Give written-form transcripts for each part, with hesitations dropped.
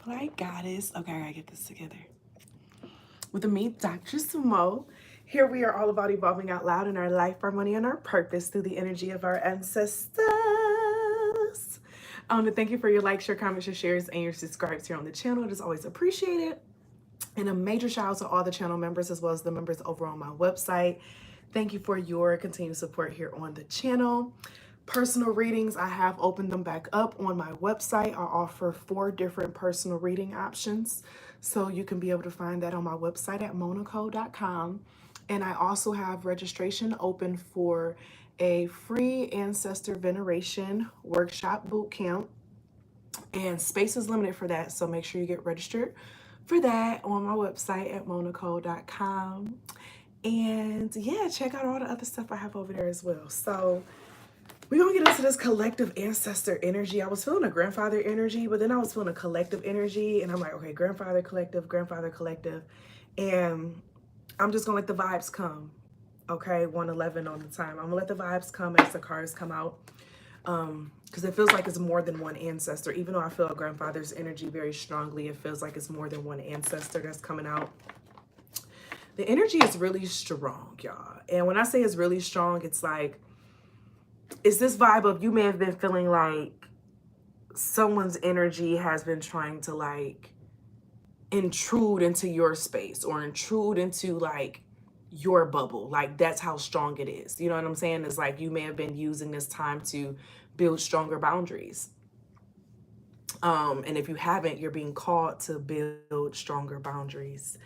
Light Goddess. Okay, I gotta get this together. With me, Doctress. Here we are all about evolving out loud in our life, our money, and our purpose through the energy of our ancestors. I want to thank you for your likes, your comments, your shares, and your subscribes here on the channel. It is always appreciated. And a major shout out to all the channel members as well as the members over on my website. Thank you for your continued support here on the channel. Personal readings, I have opened them back up on my website. I offer 4 different personal reading options. So you can be able to find that on my website at monaco.com. And I also have registration open for a free ancestor veneration workshop boot camp. And space is limited for that. So make sure you get registered for that on my website at monaco.com. And yeah, check out all the other stuff I have over there as well. So we're going to get into this collective ancestor energy. I was feeling a grandfather energy, but then I was feeling a collective energy. And I'm like, okay, grandfather collective. And I'm just going to let the vibes come. Okay, 111 on the time. I'm going to let the vibes come as the cards come out. Because it feels like it's more than one ancestor. Even though I feel a grandfather's energy very strongly, it feels like it's more than one ancestor that's coming out. The energy is really strong, y'all. And when I say it's really strong, it's like, it's this vibe of you may have been feeling like someone's energy has been trying to like intrude into your space or intrude into like your bubble. Like that's how strong it is. You know what I'm saying? It's like you may have been using this time to build stronger boundaries. And if you haven't, you're being called to build stronger boundaries.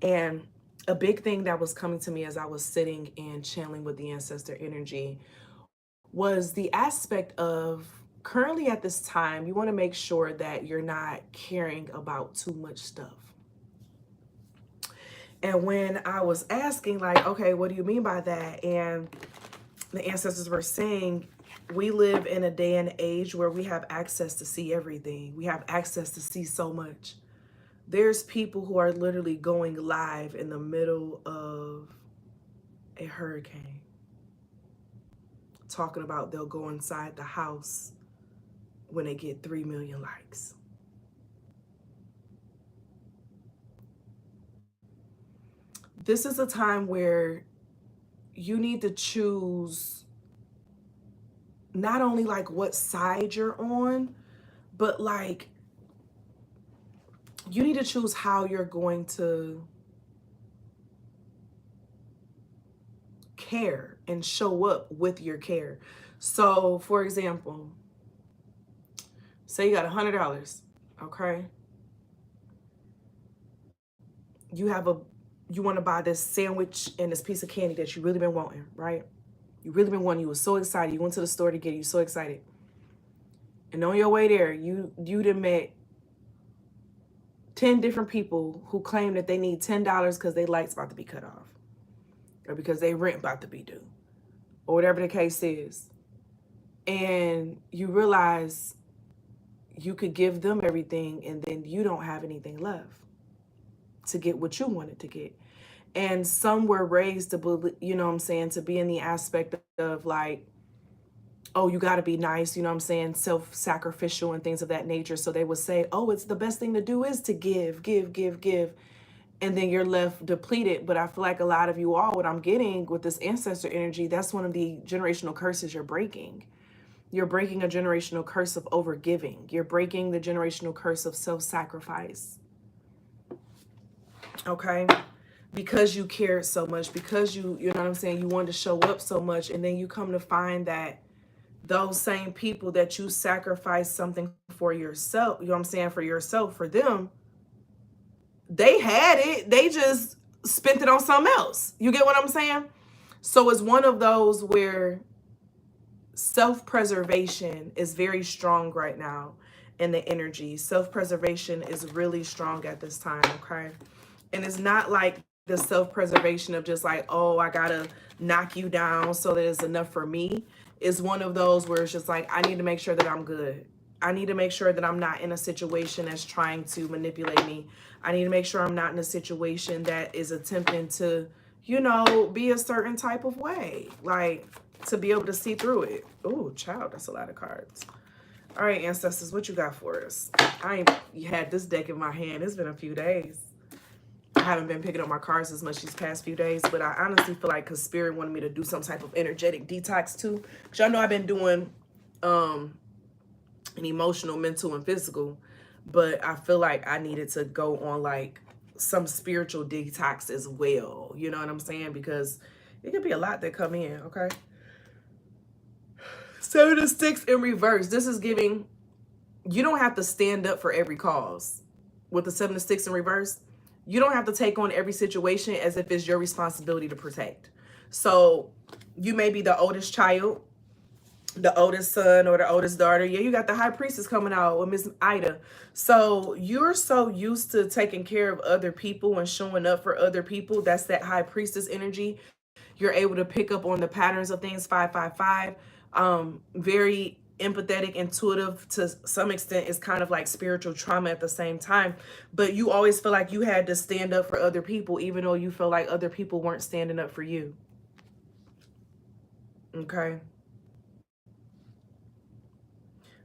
And a big thing that was coming to me as I was sitting and channeling with the ancestor energy was the aspect of currently at this time, you want to make sure that you're not caring about too much stuff. And when I was asking like, okay, what do you mean by that? And the ancestors were saying, we live in a day and age where we have access to see everything. We have access to see so much. There's people who are literally going live in the middle of a hurricane, talking about they'll go inside the house when they get 3 million likes. This is a time where you need to choose not only like what side you're on, but like you need to choose how you're going to care and show up with your care. So for example, say you got $100, okay? You want to buy this sandwich and this piece of candy that you really been wanting, right? You really been wanting, you were so excited. You went to the store to get it, you so excited. And on your way there, you done met 10 different people who claim that they need $10 because their light's about to be cut off. Or because they rent about to be due. Or whatever the case is. And you realize you could give them everything and then you don't have anything left to get what you wanted to get. And some were raised to believe, you know what I'm saying, to be in the aspect of like, oh, you got to be nice, you know what I'm saying, self-sacrificial and things of that nature. So they would say, oh, it's the best thing to do is to give. And then you're left depleted. But I feel like a lot of you all, what I'm getting with this ancestor energy, that's one of the generational curses you're breaking. You're breaking a generational curse of overgiving. You're breaking the generational curse of self-sacrifice. Okay? Because you cared so much, because you know what I'm saying, you wanted to show up so much, and then you come to find that those same people that you sacrificed something for yourself, you know what I'm saying, for yourself, for them, they had it, they just spent it on something else. You get what I'm saying? So it's one of those where self-preservation is very strong right now in the energy. Self-preservation is really strong at this time, okay? And it's not like the self-preservation of just like, oh, I gotta knock you down so that it's enough for me. It's one of those where it's just like, I need to make sure that I'm good. I need to make sure that I'm not in a situation that's trying to manipulate me. I need to make sure I'm not in a situation that is attempting to, you know, be a certain type of way. Like, to be able to see through it. Oh, child, that's a lot of cards. All right, ancestors, what you got for us? I ain't had this deck in my hand. It's been a few days. I haven't been picking up my cards as much these past few days, but I honestly feel like because Spirit wanted me to do some type of energetic detox too. Because y'all know I've been doing an emotional, mental, and physical, but I feel like I needed to go on like some spiritual detox as well. You know what I'm saying? Because it could be a lot that come in, okay? 7 of Sticks in reverse. This is giving, you don't have to stand up for every cause. With the 7 of Sticks in reverse, you don't have to take on every situation as if it's your responsibility to protect. So you may be the oldest child, the oldest son, or the oldest daughter. Yeah, you got the High Priestess coming out with Miss Ida. So you're so used to taking care of other people and showing up for other people. That's that High Priestess energy. You're able to pick up on the patterns of things. 555. Very empathetic, intuitive to some extent. Is kind of like spiritual trauma at the same time. But you always feel like you had to stand up for other people, even though you feel like other people weren't standing up for you. Okay.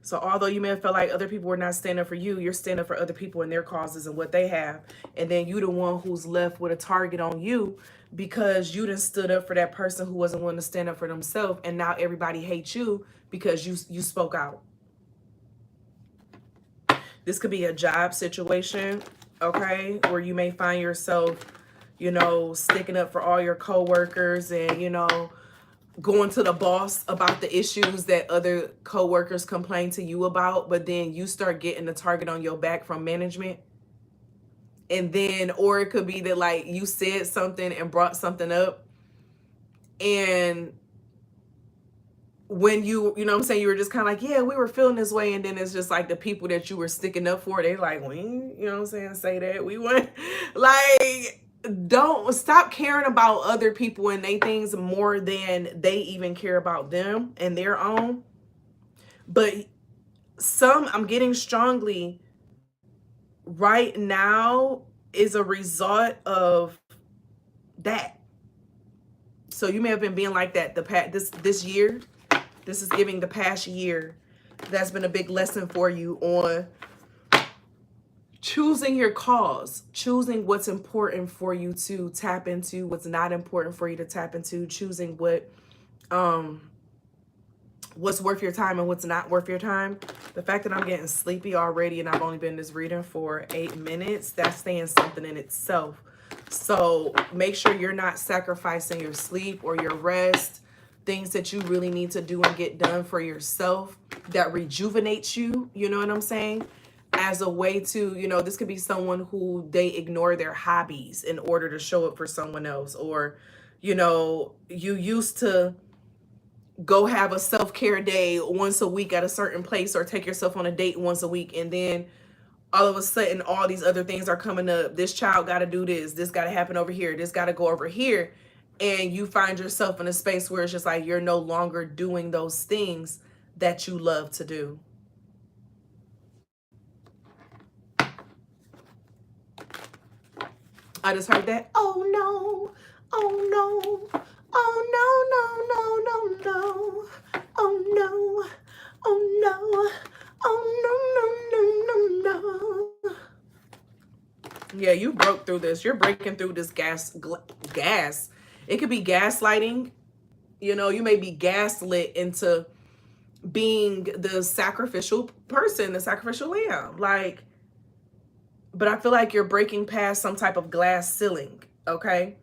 So although you may have felt like other people were not standing up for you, you're standing up for other people and their causes and what they have. And then you the one who's left with a target on you because you done stood up for that person who wasn't willing to stand up for themselves. And now everybody hates you because you spoke out. This could be a job situation, okay, where you may find yourself, you know, sticking up for all your coworkers and, you know, going to the boss about the issues that other coworkers complain to you about, but then you start getting the target on your back from management. And then, or it could be that like you said something and brought something up, and when you know what I'm saying, you were just kind of like, yeah, we were feeling this way, and then it's just like the people that you were sticking up for, they like, we, you know what I'm saying, say that we want, like, don't stop caring about other people and they things more than they even care about them and their own. But I'm getting strongly right now is a result of that. So you may have been being like that this year. This is giving the past year. That's been a big lesson for you on choosing your cause, choosing what's important for you to tap into, what's not important for you to tap into, choosing what's worth your time and what's not worth your time. The fact that I'm getting sleepy already and I've only been in this reading for 8 minutes, that's saying something in itself. So make sure you're not sacrificing your sleep or your rest, things that you really need to do and get done for yourself that rejuvenates you, you know what I'm saying? As a way to, you know, this could be someone who they ignore their hobbies in order to show up for someone else. Or, you know, you used to go have a self-care day once a week at a certain place or take yourself on a date once a week, and then all of a sudden all these other things are coming up. This child got to do this got to happen over here, this got to go over here, and you find yourself in a space where it's just like you're no longer doing those things that you love to do. I just heard that. Oh no, oh no, oh no, no, no, no, no, oh no, oh no, oh no, no, no, no, no. Yeah, you broke through this. You're breaking through this gas. It could be gaslighting. You know, you may be gaslit into being the sacrificial person, the sacrificial lamb. Like, but I feel like you're breaking past some type of glass ceiling, okay?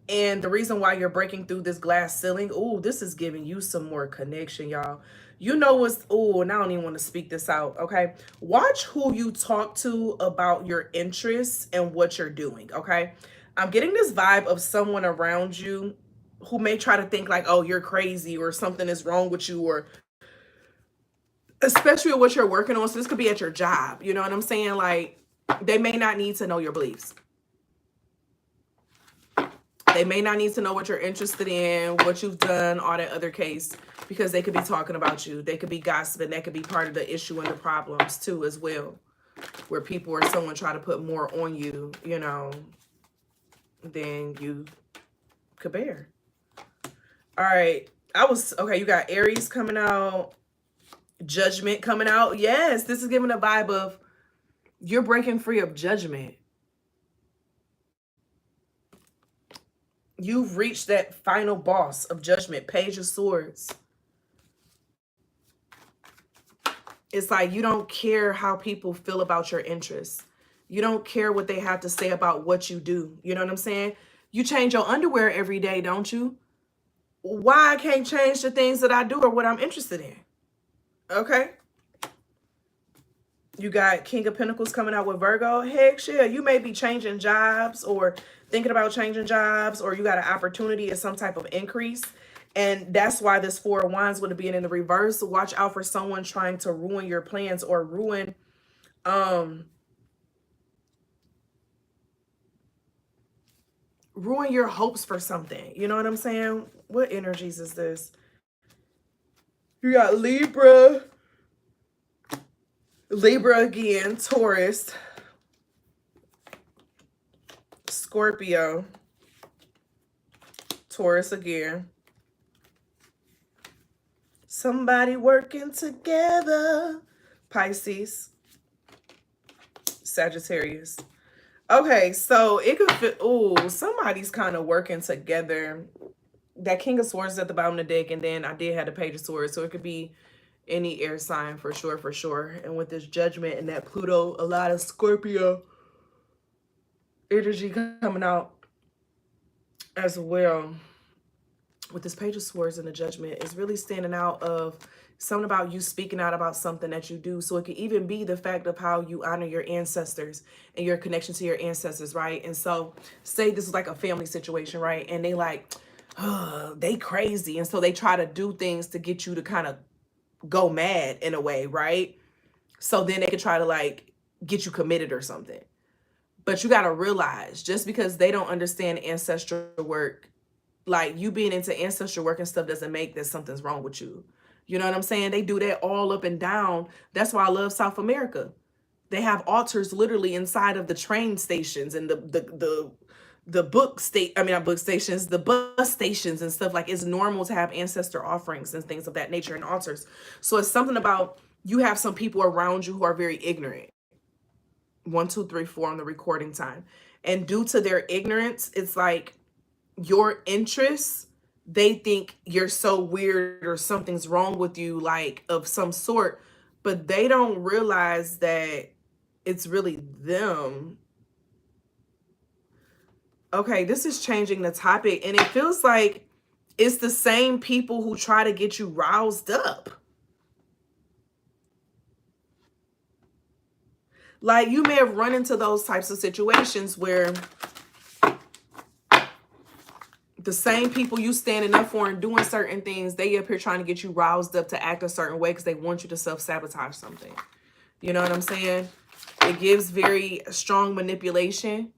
And the reason why you're breaking through this glass ceiling, oh, this is giving you some more connection, y'all. You know what's, oh, and I don't even want to speak this out, okay? Watch who you talk to about your interests and what you're doing, okay? I'm getting this vibe of someone around you who may try to think like, oh, you're crazy or something is wrong with you, or especially with what you're working on. So this could be at your job, you know what I'm saying? Like, they may not need to know your beliefs. They may not need to know what you're interested in, what you've done, all that other case, because they could be talking about you. They could be gossiping. That could be part of the issue and the problems too as well, where people or someone try to put more on you, you know, than you could bear. All right. Okay, you got Aries coming out, Judgment coming out. Yes, this is giving a vibe of you're breaking free of judgment. You've reached that final boss of judgment. Page of Swords. It's like you don't care how people feel about your interests. You don't care what they have to say about what you do. You know what I'm saying? You change your underwear every day, don't you? Why I can't change the things that I do or what I'm interested in? Okay. You got King of Pentacles coming out with Virgo. Heck, yeah, you may be changing jobs or thinking about changing jobs, or you got an opportunity at some type of increase. And that's why this Four of Wands would be in the reverse. Watch out for someone trying to ruin your plans or ruin your hopes for something. You know what I'm saying? What energies is this? You got Libra. Libra again, Taurus, Scorpio, Taurus again. Somebody working together. Pisces, Sagittarius. Okay, so it could fit. Oh, somebody's kind of working together. That King of Swords is at the bottom of the deck, and then I did have the Page of Swords, so it could be any air sign for sure, for sure. And with this Judgment and that Pluto, a lot of Scorpio energy coming out as well. With this Page of Swords and the Judgment, it's really standing out of something about you speaking out about something that you do. So it could even be the fact of how you honor your ancestors and your connection to your ancestors, right? And so say this is like a family situation, right? And they like, oh, they crazy. And so they try to do things to get you to kind of go mad in a way, right? So then they could try to like get you committed or something. But you got to realize, just because they don't understand ancestral work, like you being into ancestral work and stuff doesn't make that something's wrong with you. You know what I'm saying? They do that all up and down. That's why I love South America. They have altars literally inside of the train stations and the book state, I mean, not book stations, the bus stations and stuff. Like, it's normal to have ancestor offerings and things of that nature and altars. So it's something about, you have some people around you who are very ignorant. 1, 2, 3, 4 on the recording time. And due to their ignorance, it's like your interests, they think you're so weird or something's wrong with you, like of some sort, but they don't realize that it's really them. Okay, this is changing the topic, and it feels like it's the same people who try to get you roused up. Like, you may have run into those types of situations where the same people you standing up for and doing certain things, they up here trying to get you roused up to act a certain way because they want you to self-sabotage something. You know what I'm saying? It gives very strong manipulation.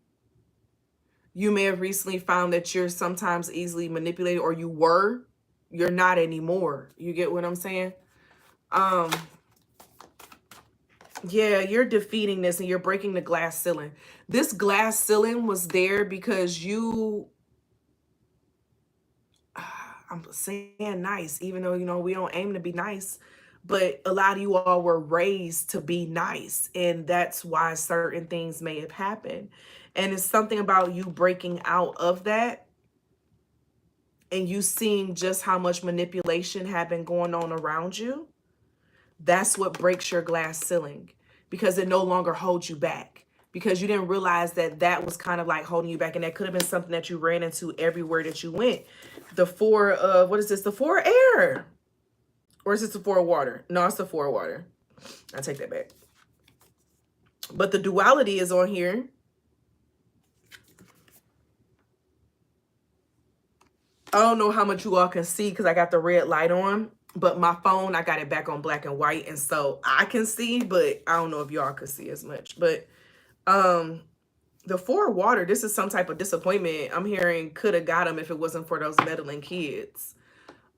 You may have recently found that you're sometimes easily manipulated, or you were. You're not anymore. You get what I'm saying? Yeah, you're defeating this and you're breaking the glass ceiling. This glass ceiling was there because you... I'm saying nice, even though, you know, we don't aim to be nice, but a lot of you all were raised to be nice, and that's why certain things may have happened. And it's something about you breaking out of that and you seeing just how much manipulation had been going on around you. That's what breaks your glass ceiling, because it no longer holds you back, because you didn't realize that that was kind of like holding you back, and that could have been something that you ran into everywhere that you went. The 4 of, what is this? The 4 of air. Or is this the 4 of water? No, it's the 4 of water. I take that back. But the duality is on here. I don't know how much you all can see because I got the red light on, but my phone, I got it back on black and white, and so I can see, but I don't know if y'all can see as much. But the 4 of water, this is some type of disappointment. I'm hearing could have got him if it wasn't for those meddling kids.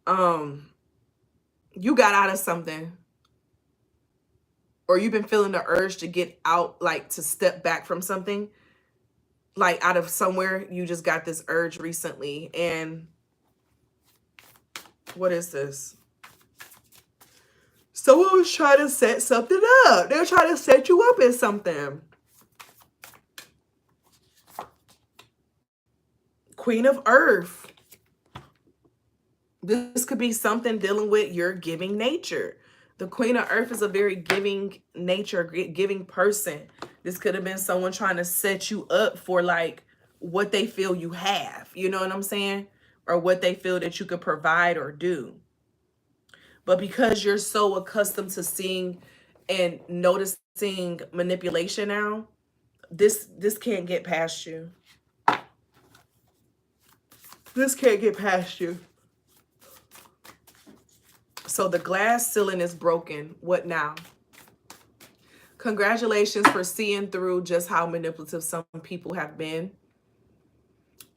You got out of something, or you've been feeling the urge to get out, like to step back from something, like out of somewhere. You just got this urge recently. And what is this? Someone was trying to set something up. They were trying to set you up in something. Queen of Earth. This could be something dealing with your giving nature. The Queen of Earth is a very giving nature, giving person. This could have been someone trying to set you up for like what they feel you have. You know what I'm saying? Or what they feel that you could provide or do. But because you're so accustomed to seeing and noticing manipulation now, this can't get past you. This can't get past you. So the glass ceiling is broken. What now? Congratulations for seeing through just how manipulative some people have been.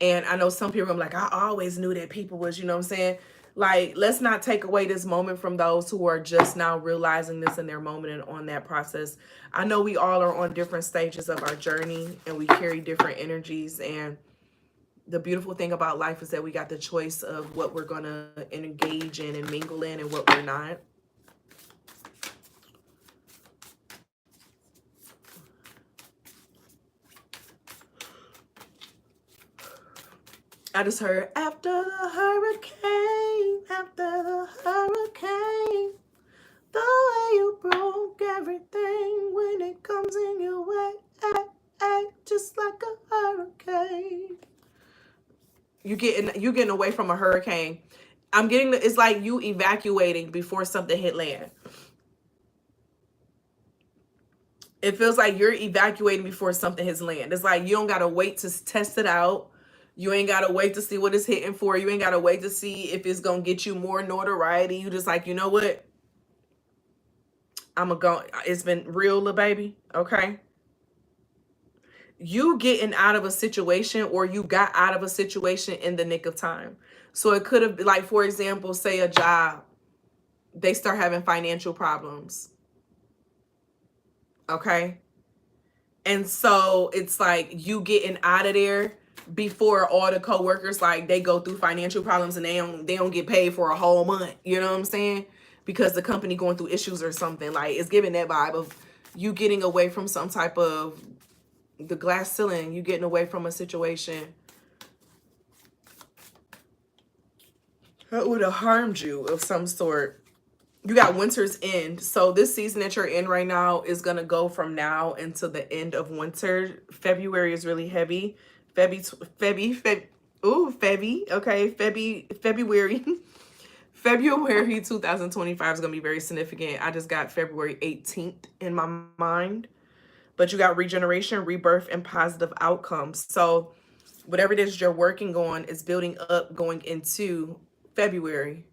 And I know some people are like, I always knew that people was, you know what I'm saying? Like, let's not take away this moment from those who are just now realizing this in their moment and on that process. I know we all are on different stages of our journey and we carry different energies. And the beautiful thing about life is that we got the choice of what we're going to engage in and mingle in and what we're not. I just heard, after the hurricane, the way you broke everything when it comes in your way, just like a hurricane. You're getting away from a hurricane. I'm getting it's like you evacuating before something hit land. It feels like you're evacuating before something hits land. It's like you don't gotta wait to test it out. You ain't gotta wait to see what it's hitting for. You ain't gotta wait to see if it's gonna get you more notoriety. You just like, you know what? I'm gonna go. It's been real, little baby. Okay. You getting out of a situation, or you got out of a situation in the nick of time. So it could have been like, for example, say a job, they start having financial problems. Okay. And so it's like you getting out of there before all the coworkers, like, they go through financial problems and they don't get paid for a whole month. You know what I'm saying? Because the company going through issues or something. Like, it's giving that vibe of you getting away from some type of the glass ceiling. You getting away from a situation that would have harmed you of some sort. You got winter's end. So this season that you're in right now is going to go from now until the end of winter. February is really heavy. Okay. February. February 2025 is going to be very significant. I just got February 18th in my mind. But you got regeneration, rebirth, and positive outcomes. So whatever it is you're working on is building up going into February.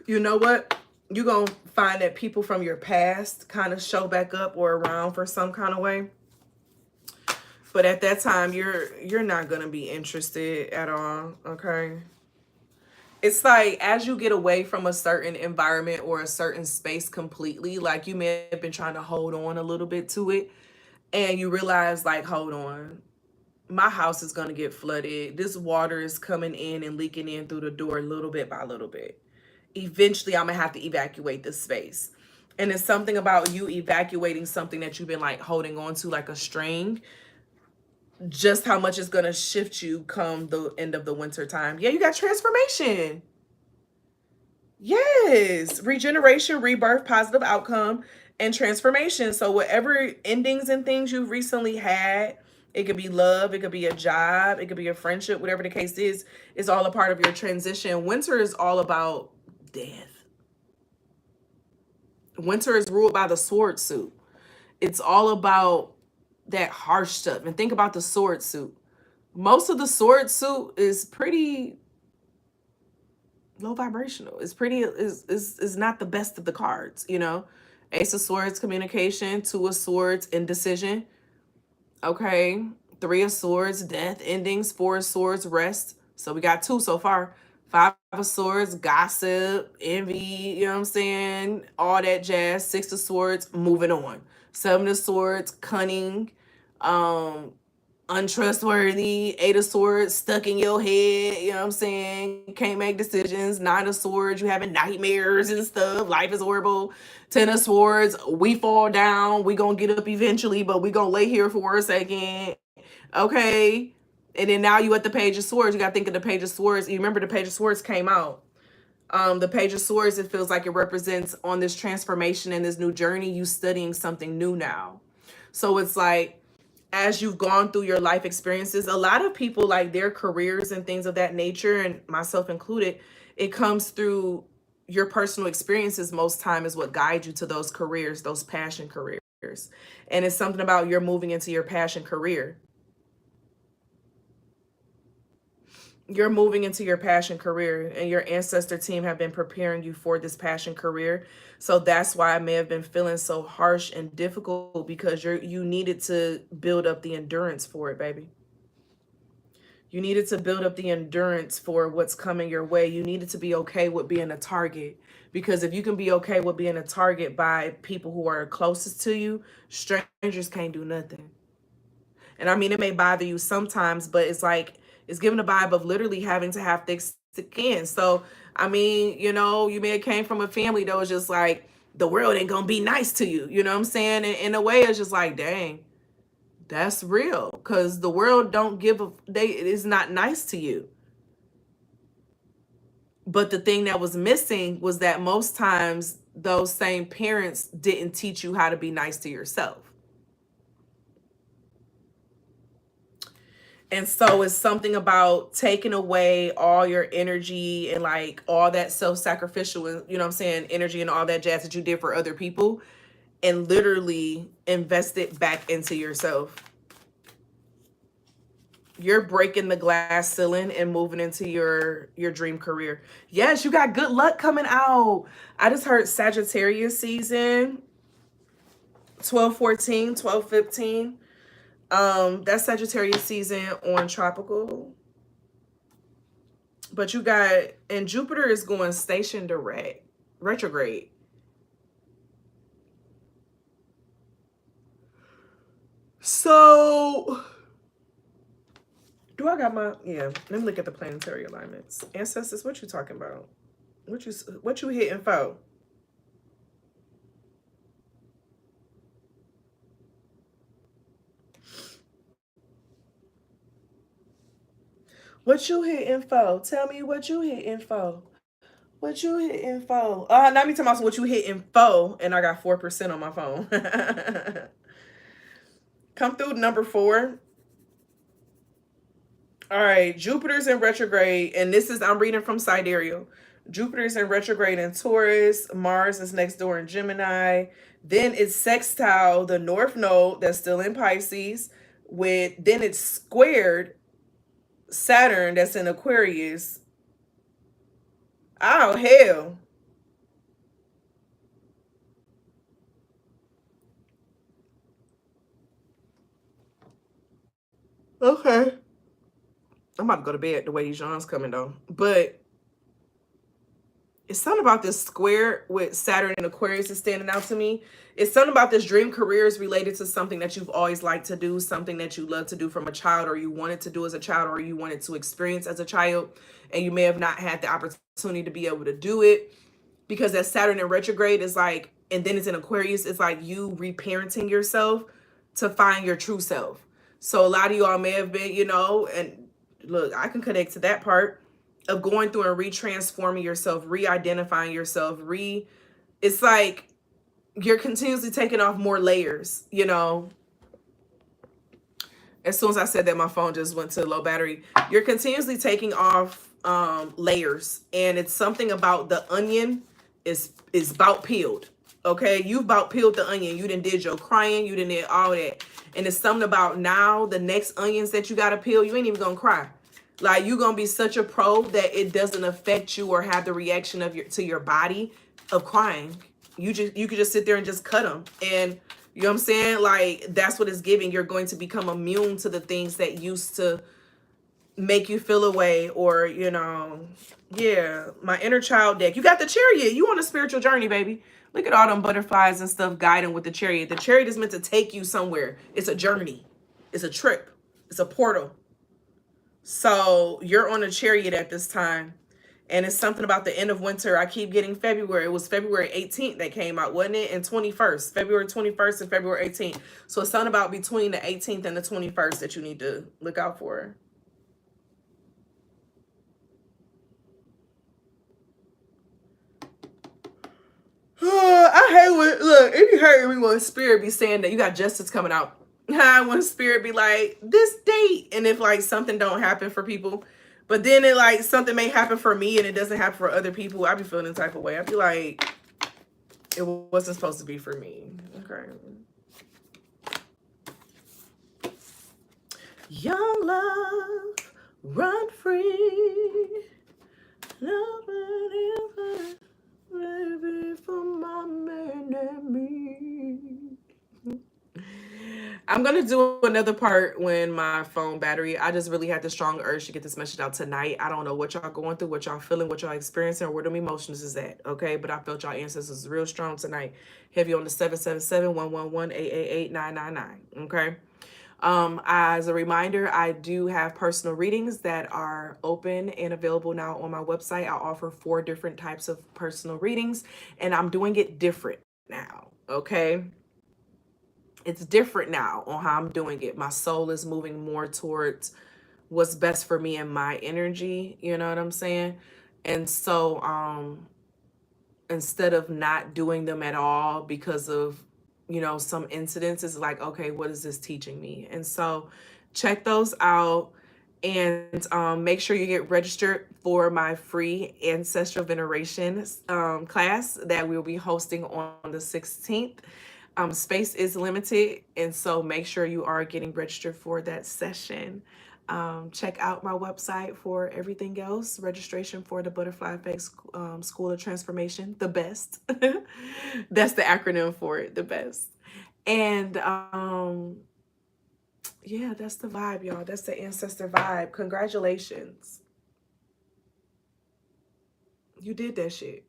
You know what? You're going to find that people from your past kind of show back up or around for some kind of way. But at that time, you're not going to be interested at all, okay? It's like as you get away from a certain environment or a certain space completely, like you may have been trying to hold on a little bit to it, and you realize, like, hold on, my house is going to get flooded. This water is coming in and leaking in through the door little bit by little bit. Eventually, I'm going to have to evacuate this space. And it's something about you evacuating something that you've been like holding on to like a string, just how much it's going to shift you come the end of the winter time. Yeah, you got transformation. Yes, regeneration, rebirth, positive outcome, and transformation. So whatever endings and things you've recently had, it could be love, it could be a job, it could be a friendship, whatever the case is all a part of your transition. Winter is all about death. Winter is ruled by the sword suit. It's all about that harsh stuff. And think about the sword suit. Most of the sword suit is pretty low vibrational. It's pretty is not the best of the cards, you know. Ace of Swords, communication. Two of Swords, indecision. Okay. Three of Swords, death, endings. Four of Swords, rest. So we got two so far. Five of Swords, gossip, envy, you know what I'm saying? All that jazz. Six of Swords, moving on. Seven of Swords, cunning. untrustworthy. 8 of Swords stuck in your head. You know what I'm saying? You can't make decisions. 9 of Swords, you having nightmares and stuff. Life is horrible. 10 of Swords, we fall down. We gonna get up eventually, but we gonna lay here for a second. Okay. And then now you at the Page of Swords. You gotta think of the Page of Swords. You remember the Page of Swords came out. The Page of Swords, it feels like it represents on this transformation and this new journey, you studying something new now. So it's like, as you've gone through your life experiences, a lot of people, like their careers and things of that nature, and myself included, it comes through your personal experiences most time is what guides you to those careers, those passion careers. And it's something about you're moving into your passion career. You're moving into your passion career, and your ancestor team have been preparing you for this passion career. So that's why I may have been feeling so harsh and difficult, because you needed to build up the endurance for it, baby. You needed to build up the endurance for what's coming your way. You needed to be okay with being a target, because if you can be okay with being a target by people who are closest to you, strangers can't do nothing. And I mean, it may bother you sometimes, but it's like, it's given a vibe of literally having to have thick skin. So, I mean, you know, you may have came from a family that was just like, the world ain't gonna be nice to you. You know what I'm saying? And in a way, it's just like, dang, that's real. Because the world don't give a, it is not nice to you. But the thing that was missing was that most times those same parents didn't teach you how to be nice to yourself. And so it's something about taking away all your energy and like all that self-sacrificial, you know what I'm saying, energy and all that jazz that you did for other people, and literally invest it back into yourself. You're breaking the glass ceiling and moving into your dream career. Yes, you got good luck coming out. I just heard Sagittarius season 12/14, 12/15. That's Sagittarius season on tropical. But you got, and Jupiter is going station direct, retrograde. So, do I got my, yeah, let me look at the planetary alignments. Ancestors, what you talking about? What you hitting for? What you hitting for? Tell me what you hitting for. What you hitting for? Not me talking about what you hitting for, and I got 4% on my phone. Come through number 4. All right, Jupiter's in retrograde, and this is, I'm reading from Sidereal. Jupiter's in retrograde in Taurus. Mars is next door in Gemini. Then it's sextile the North Node that's still in Pisces. Then it's squared Saturn that's in Aquarius. Oh, hell. Okay. I'm about to go to bed the way these yawns coming though. But it's something about this square with Saturn and Aquarius is standing out to me. It's something about this dream career is related to something that you've always liked to do, something that you love to do from a child, or you wanted to do as a child, or you wanted to experience as a child, and you may have not had the opportunity to be able to do it, because that Saturn in retrograde is like, and then it's in Aquarius, it's like you reparenting yourself to find your true self. So a lot of y'all may have been, you know, and look, I can connect to that part of going through and retransforming yourself, re-identifying yourself, it's like you're continuously taking off more layers, you know. As soon as I said that, my phone just went to low battery. You're continuously taking off layers, and it's something about the onion is about peeled. Okay, you've about peeled the onion. You done did your crying, you done did all that, and it's something about now the next onions that you gotta peel, you ain't even gonna cry. Like, you're gonna be such a pro that it doesn't affect you or have the reaction of your body of crying. You could just sit there and just cut them, and you know what I'm saying? Like, that's what it's giving. You're going to become immune to the things that used to make you feel away, or, you know, yeah. My inner child deck. You got the Chariot. You on a spiritual journey, baby. Look at all them butterflies and stuff guiding with the Chariot. The Chariot is meant to take you somewhere. It's a journey. It's a trip. It's a portal. So you're on a chariot at this time. And it's something about the end of winter. I keep getting February. It was February 18th that came out, wasn't it? And 21st. February 21st and February 18th. So it's something about between the 18th and the 21st that you need to look out for. I hate when, look, it be hurting me when spirit be saying that you got justice coming out. When spirit be like, this date. And if like something don't happen for people, but then it like something may happen for me and it doesn't happen for other people, I be feeling the type of way. I be like, it wasn't supposed to be for me. Okay. Young love, run free. Baby, for my man and me. I'm going to do another part when my phone battery, I just really had the strong urge to get this message out tonight. I don't know what y'all going through, what y'all feeling, what y'all experiencing, or where them emotions is at, okay? But I felt y'all ancestors real strong tonight. Heavy on the 777-111-888-999, okay? As a reminder, I do have personal readings that are open and available now on my website. I offer 4 different types of personal readings, and I'm doing it different now, okay? It's different now on how I'm doing it. My soul is moving more towards what's best for me and my energy, you know what I'm saying? And so instead of not doing them at all because of, you know, some incidents, it's like, okay, what is this teaching me? And so check those out, and make sure you get registered for my free ancestral veneration class that we'll be hosting on the 16th. Space is limited, and so make sure you are getting registered for that session. Check out my website for everything else. Registration for the Butterfly Effect School of Transformation, the best. That's the acronym for it, the best. And yeah, that's the vibe, y'all. That's the ancestor vibe. Congratulations. You did that shit.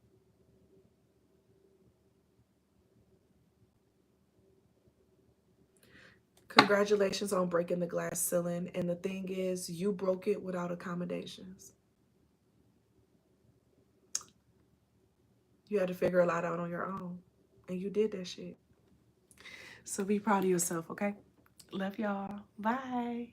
Congratulations on breaking the glass ceiling. And the thing is, you broke it without accommodations. You had to figure a lot out on your own. And you did that shit. So be proud of yourself, okay? Love y'all. Bye.